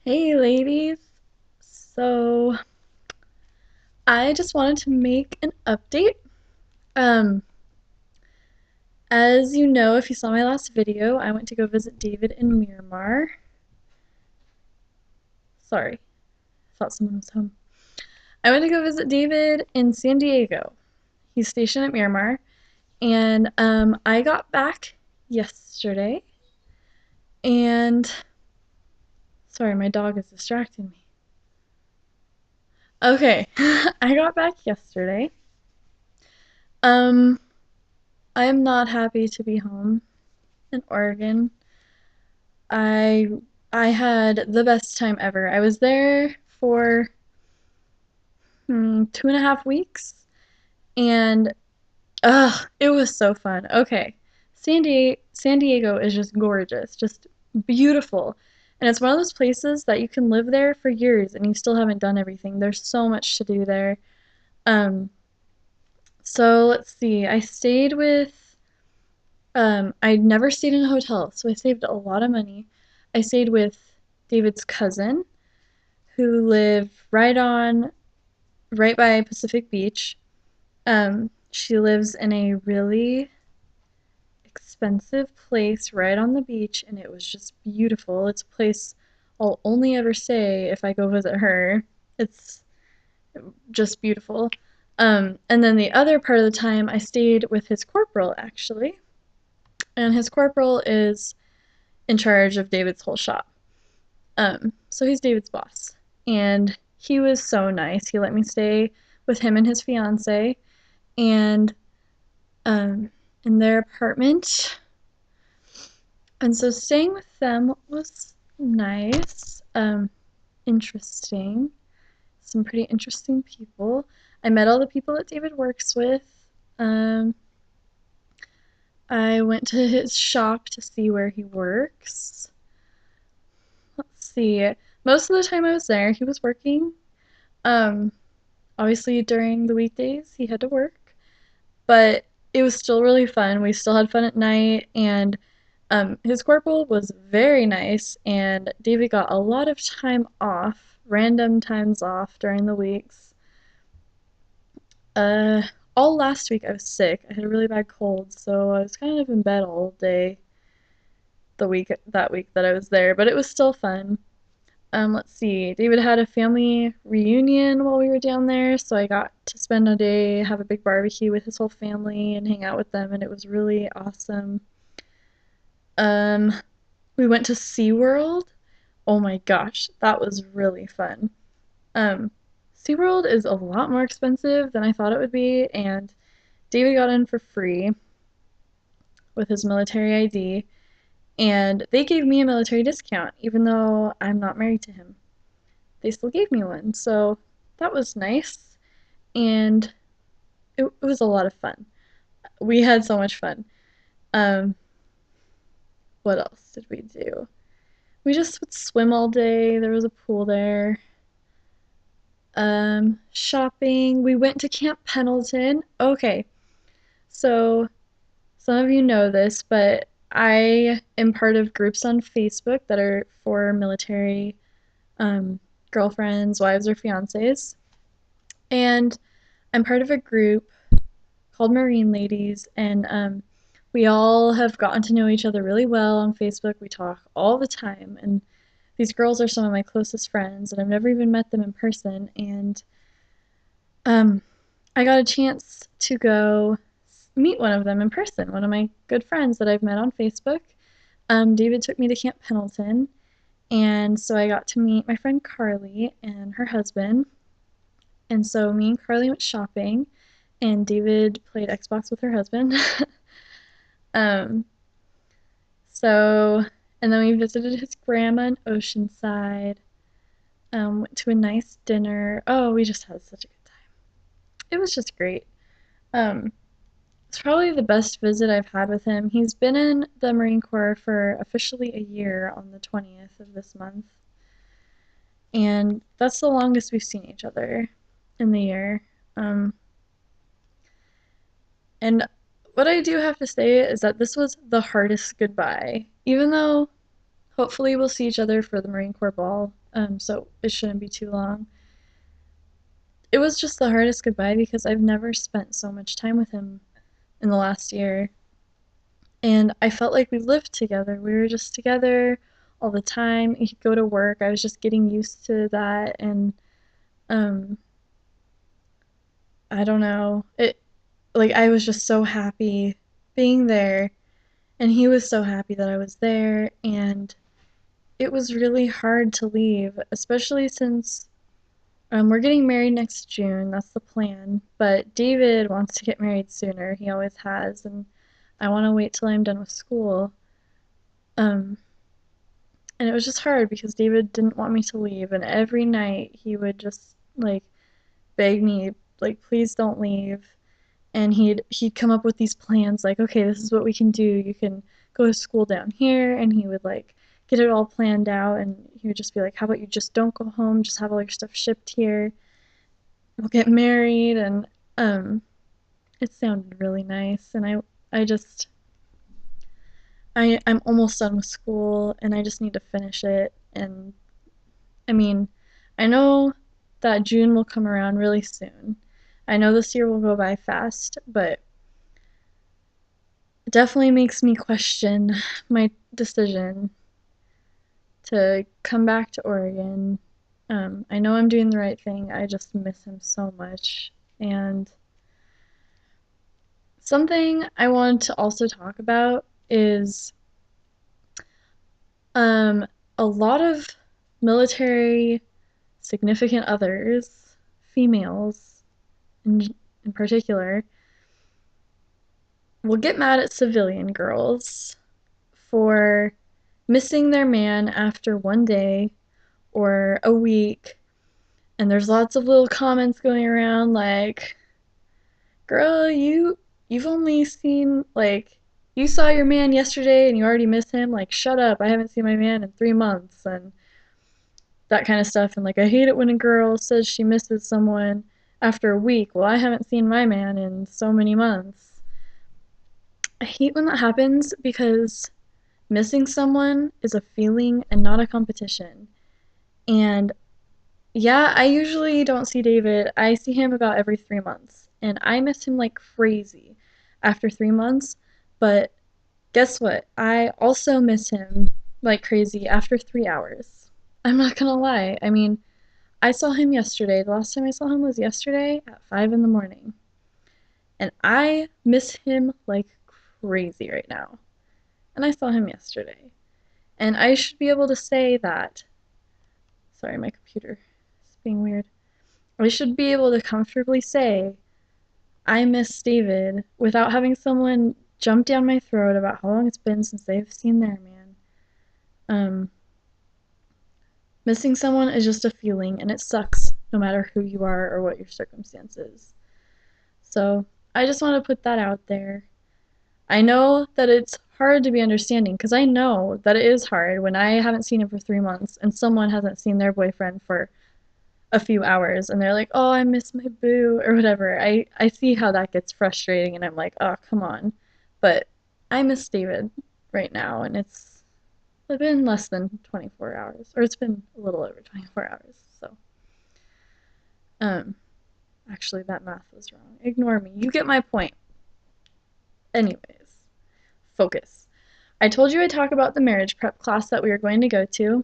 Hey ladies. So I just wanted to make an update. Um, as you know, if you saw my last video, I went to go visit David in Miramar. Sorry, thought someone was home. I went to go visit David in San Diego. He's stationed at Miramar, and I got back yesterday. And sorry, my dog is distracting me. Okay, I got back yesterday. Um, I'm not happy to be home in Oregon. I I had the best time ever. I was there for 2.5 weeks, and it was so fun. Okay, San Diego is just gorgeous, just beautiful, and it's one of those places that you can live there for years and you still haven't done everything. There's so much to do there. Um, so let's see. I'd never stayed in a hotel, so I saved a lot of money. I stayed with David's cousin, who live right by Pacific Beach. She lives in a really expensive place right on the beach, and it was just beautiful. It's a place I'll only ever stay if I go visit her. It's just beautiful. And then the other part of the time, I stayed with his corporal actually, and his corporal is in charge of David's whole shop. So he's David's boss, and he was so nice. He let me stay with him and his fiance, and um, in their apartment. And so staying with them was nice, interesting. Some pretty interesting people. I met all the people that David works with. Um, I went to his shop to see where he works. Let's see. Most of the time I was there, he was working. Um, Obviously, during the weekdays, he had to work, but it was still really fun. We still had fun at night, and his corporal was very nice, and David got a lot of time off, random times off during the weeks. Uh, all last week I was sick. I had a really bad cold, so I was kind of in bed all day that week that I was there, but it was still fun. Let's see. David had a family reunion while we were down there, so I got to spend a day, have a big barbecue with his whole family, and hang out with them, and it was really awesome. Um, we went to SeaWorld. Oh my gosh, that was really fun. Um, SeaWorld is a lot more expensive than I thought it would be, and David got in for free with his military ID, and they gave me a military discount, even though I'm not married to him. They still gave me one, so that was nice, and it was a lot of fun. We had so much fun. Um, what else did we do? We just would swim all day. There was a pool there. Shopping. We went to Camp Pendleton. Okay, so some of you know this, but I am part of groups on Facebook that are for military um, girlfriends, wives, or fiancés. And I'm part of a group called Marine Ladies, and we all have gotten to know each other really well on Facebook. We talk all the time, and these girls are some of my closest friends, and I've never even met them in person. And um, I got a chance to go meet one of them in person, one of my good friends that I've met on Facebook. David took me to Camp Pendleton, and so I got to meet my friend Carly and her husband. And so me and Carly went shopping, and David played Xbox with her husband. um, so, and then we visited his grandma in Oceanside. Went to a nice dinner. Oh, we just had such a good time. It was just great. Um, it's probably the best visit I've had with him. He's been in the Marine Corps for officially a year on the 20th of this month. And that's the longest we've seen each other in the year. Um, and what I do have to say is that this was the hardest goodbye. Even though hopefully we'll see each other for the Marine Corps Ball so it shouldn't be too long. It was just the hardest goodbye because I've never spent so much time with him in the last year. And I felt like we lived together. We were just together all the time. He'd go to work. I was just getting used to that. And um, I don't know. Like, I was just so happy being there. And he was so happy that I was there. And it was really hard to leave, especially since we're getting married next June. That's the plan. But David wants to get married sooner. He always has. And I want to wait till I'm done with school. Um, and it was just hard because David didn't want me to leave. And every night he would just like beg me, like, please don't leave. And he'd come up with these plans like, okay, this is what we can do. You can go to school down here. And he would like get it all planned out. And he would just be like, how about you just don't go home, just have all your stuff shipped here, we'll get married. And um it sounded really nice. And I just I'm almost done with school and I just need to finish it. And I mean, I know that June will come around really soon. I know this year will go by fast, but it definitely makes me question my decision to come back to Oregon. I know I'm doing the right thing. I just miss him so much. And something I wanted to also talk about is um, a lot of military significant others, females in, in particular, will get mad at civilian girls for missing their man after one day or a week. And there's lots of little comments going around like, girl, you've only seen like you saw your man yesterday and you already miss him. Like, shut up. I haven't seen my man in 3 months and that kind of stuff. And like, I hate it when a girl says she misses someone after a week. Well, I haven't seen my man in so many months. I hate when that happens because missing someone is a feeling and not a competition. And yeah, I usually don't see David. I see him about every 3 months. And I miss him like crazy after 3 months. But guess what? I also miss him like crazy after 3 hours. I'm not gonna lie. I mean, I saw him yesterday. The last time I saw him was yesterday at 5 in the morning. And I miss him like crazy right now. And I saw him yesterday. And I should be able to say that. Sorry, my computer is being weird. I should be able to comfortably say I miss David without having someone jump down my throat about how long it's been since they've seen their man. Um, Missing someone is just a feeling, and it sucks no matter who you are or what your circumstances. So I just want to put that out there. I know that it's hard to be understanding because I know that it is hard when I haven't seen him for 3 months and someone hasn't seen their boyfriend for a few hours and they're like, oh, I miss my boo or whatever. I see how that gets frustrating and I'm like, oh, come on. But I miss David right now and it's been less than 24 hours or it's been a little over 24 hours. So, um, actually, that math was wrong. Ignore me. You get my point. Anyways, focus. I told you I'd talk about the marriage prep class that we were going to go to.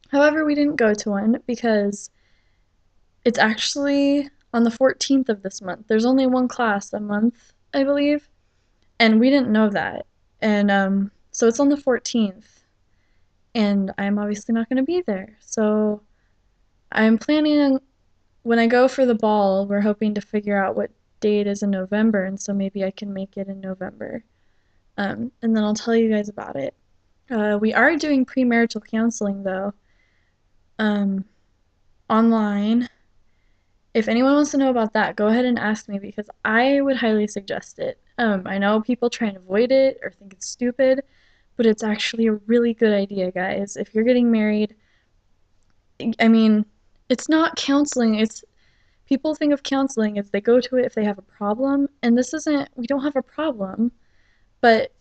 However, we didn't go to one because it's actually on the 14th of this month. There's only one class a month, I believe, and we didn't know that. And so it's on the 14th, and I'm obviously not going to be there. So I'm planning when I go for the ball, we're hoping to figure out what date is in November, and so maybe I can make it in November. And then I'll tell you guys about it. We are doing premarital counseling though, um, online. If anyone wants to know about that, go ahead and ask me because I would highly suggest it. I know people try and avoid it or think it's stupid, but it's actually a really good idea, guys. If you're getting married, I mean, it's not counseling. It's people think of counseling as they go to it if they have a problem, and this isn't, we don't have a problem, but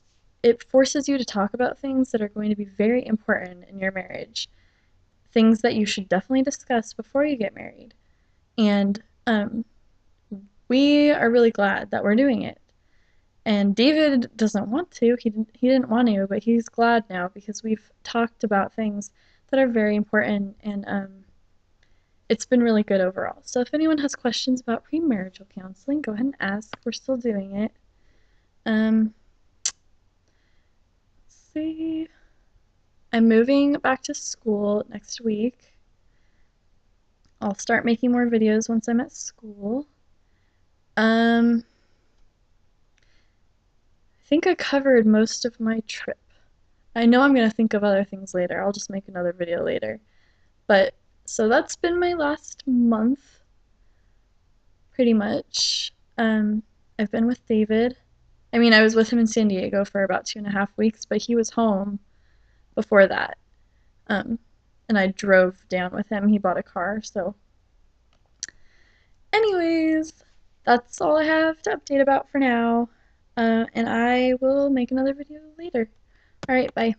it forces you to talk about things that are going to be very important in your marriage. things that you should definitely discuss before you get married. And we are really glad that we're doing it. And David doesn't want to. He didn't want to, but he's glad now because we've talked about things that are very important, and it's been really good overall. So if anyone has questions about premarital counseling, go ahead and ask. We're still doing it. Let's see. I'm moving back to school next week. I'll start making more videos once I'm at school. I think I covered most of my trip. I know I'm gonna think of other things later. I'll just make another video later. But so that's been my last month, pretty much. I've been with David. I mean, I was with him in San Diego for about 2.5 weeks, but he was home before that. Um, and I drove down with him. He bought a car. So, anyways, that's all I have to update about for now. And I will make another video later. All right, bye.